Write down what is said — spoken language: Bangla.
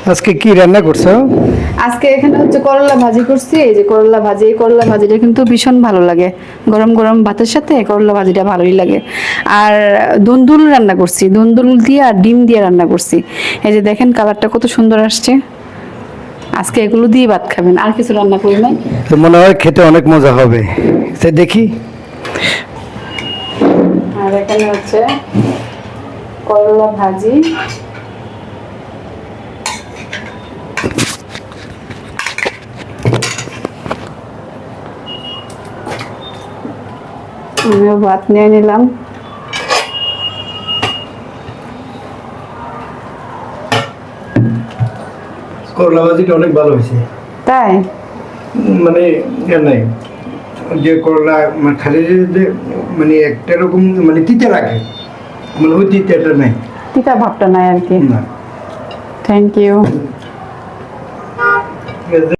আজকে কি রান্না করছো? আজকে এখানে হচ্ছে করলা ভাজি করছি। এই যে করলা ভাজি, এই করলা ভাজিটা কিন্তু ভীষণ ভালো লাগে গরম গরম ভাতের সাথে। করলা ভাজিটা ভালোই লাগে। আর দুন্দুল রান্না করছি, দুন্দুল দিয়ে আর ডিম দিয়ে রান্না করছি। এই যে দেখেন কালারটা কত সুন্দর আসছে। আজকে এগুলো দিয়ে ভাত খাবেন, আর কিছু রান্না করি নাই। তো মনে হয় খেতে অনেক মজা হবে, তাই দেখি। আর এখানে হচ্ছে করলা ভাজি, আমিও ভাত নিয়ে নিলাম। করলা ভাজিটা অনেক ভালো হয়েছে। তাই মানে নাই যে করলা মানে খালি যে মানে একটা রকম মানে তিতে লাগে, মানে ওই তিতেটা নাই। তিতা ভাবটা নাই আর কি। না। Thank you.